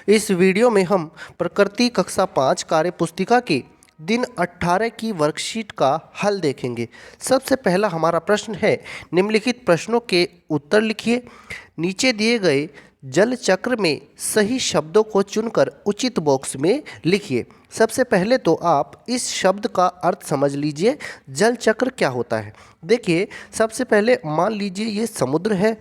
इस वीडियो में हम प्रकृति कक्षा 5 कार्य पुस्तिका के दिन 18 की वर्कशीट का हल देखेंगे। सबसे पहला हमारा प्रश्न है, निम्नलिखित प्रश्नों के उत्तर लिखिए। नीचे दिए गए जल चक्र में सही शब्दों को चुनकर उचित बॉक्स में लिखिए। सबसे पहले तो आप इस शब्द का अर्थ समझ लीजिए, जल चक्र क्या होता है। देखिए, सबसे पहले मान लीजिए ये समुद्र है।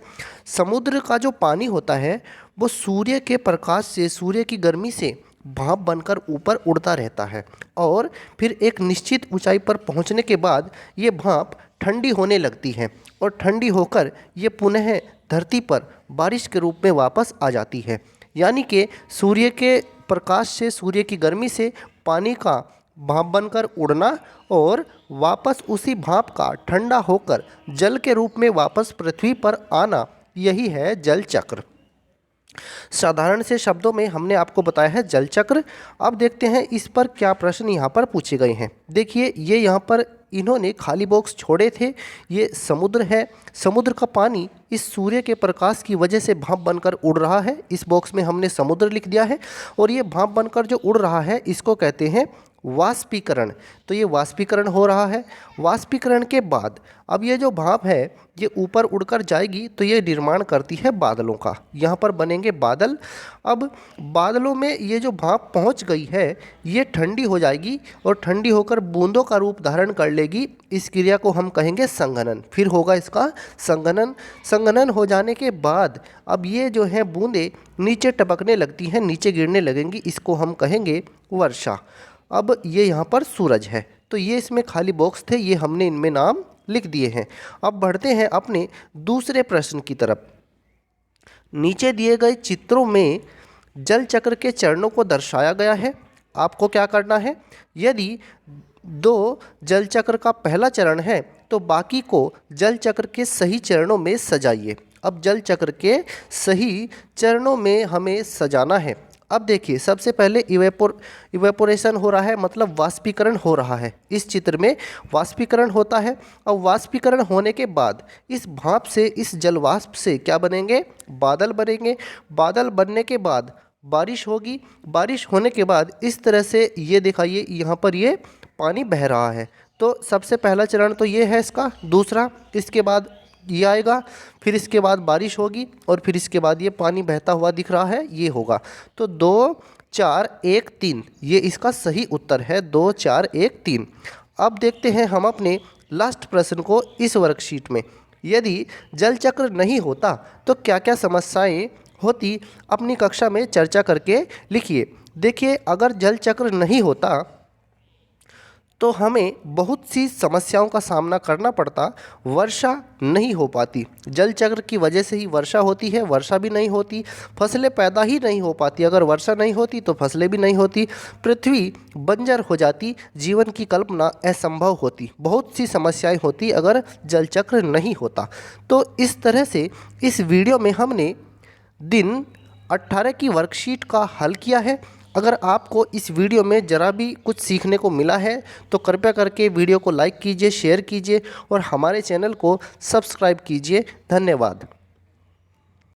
समुद्र का जो पानी होता है वो सूर्य के प्रकाश से, सूर्य की गर्मी से भाप बनकर ऊपर उड़ता रहता है और फिर एक निश्चित ऊंचाई पर पहुंचने के बाद ये भाप ठंडी होने लगती है और ठंडी होकर ये पुनः धरती पर बारिश के रूप में वापस आ जाती है। यानी कि सूर्य के प्रकाश से, सूर्य की गर्मी से पानी का भाप बनकर उड़ना और वापस उसी भाप का ठंडा होकर जल के रूप में वापस पृथ्वी पर आना, यही है जल चक्र। साधारण से शब्दों में हमने आपको बताया है जल चक्र। अब देखते हैं इस पर क्या प्रश्न यहाँ पर पूछे गए हैं। देखिए, ये यहाँ पर इन्होंने खाली बॉक्स छोड़े थे। ये समुद्र है, समुद्र का पानी इस सूर्य के प्रकाश की वजह से भाप बनकर उड़ रहा है। इस बॉक्स में हमने समुद्र लिख दिया है और ये भाप बनकर जो उड़ रहा है इसको कहते हैं वाष्पीकरण। तो ये वाष्पीकरण हो रहा है। वाष्पीकरण के बाद अब ये जो भाप है ये ऊपर उड़कर जाएगी तो ये निर्माण करती है बादलों का। यहाँ पर बनेंगे बादल। अब बादलों में ये जो भाप पहुँच गई है ये ठंडी हो जाएगी और ठंडी होकर बूंदों का रूप धारण कर लेगी। इस क्रिया को हम कहेंगे संघनन। फिर होगा इसका संघनन। संघनन हो जाने के बाद अब ये जो है बूंदें नीचे टपकने लगती हैं, नीचे गिरने लगेंगी। इसको हम कहेंगे वर्षा। अब ये यहाँ पर सूरज है, तो ये इसमें खाली बॉक्स थे, ये हमने इनमें नाम लिख दिए हैं। अब बढ़ते हैं अपने दूसरे प्रश्न की तरफ। नीचे दिए गए चित्रों में जल चक्र के चरणों को दर्शाया गया है। आपको क्या करना है, यदि 2 जल चक्र का पहला चरण है तो बाकी को जल चक्र के सही चरणों में सजाइए। अब जल चक्र के सही चरणों में हमें सजाना है। अब देखिए, सबसे पहले इवेपोरेशन हो रहा है, मतलब वाष्पीकरण हो रहा है। इस चित्र में वाष्पीकरण होता है। अब वाष्पीकरण होने के बाद इस भाप से, इस जल वाष्प से क्या बनेंगे, बादल बनेंगे। बादल बनने के बाद बारिश होगी। बारिश होने के बाद इस तरह से ये दिखाइए, यहाँ पर ये पानी बह रहा है। तो सबसे पहला चरण तो ये है इसका। दूसरा, इसके बाद ये आएगा, फिर इसके बाद बारिश होगी और फिर इसके बाद ये पानी बहता हुआ दिख रहा है, ये होगा। तो 2 4 1 3 ये इसका सही उत्तर है, 2 4 1 3। अब देखते हैं हम अपने लास्ट प्रश्न को इस वर्कशीट में। यदि जल चक्र नहीं होता तो क्या क्या समस्याएं होती, अपनी कक्षा में चर्चा करके लिखिए। देखिए, अगर जल चक्र नहीं होता तो हमें बहुत सी समस्याओं का सामना करना पड़ता। वर्षा नहीं हो पाती, जल चक्र की वजह से ही वर्षा होती है। वर्षा भी नहीं होती, फसलें पैदा ही नहीं हो पाती। अगर वर्षा नहीं होती तो फसलें भी नहीं होती, पृथ्वी बंजर हो जाती, जीवन की कल्पना असंभव होती। बहुत सी समस्याएं होती अगर जल चक्र नहीं होता। तो इस तरह से इस वीडियो में हमने दिन 18 की वर्कशीट का हल किया है। अगर आपको इस वीडियो में ज़रा भी कुछ सीखने को मिला है तो कृपया करके वीडियो को लाइक कीजिए, शेयर कीजिए और हमारे चैनल को सब्सक्राइब कीजिए। धन्यवाद।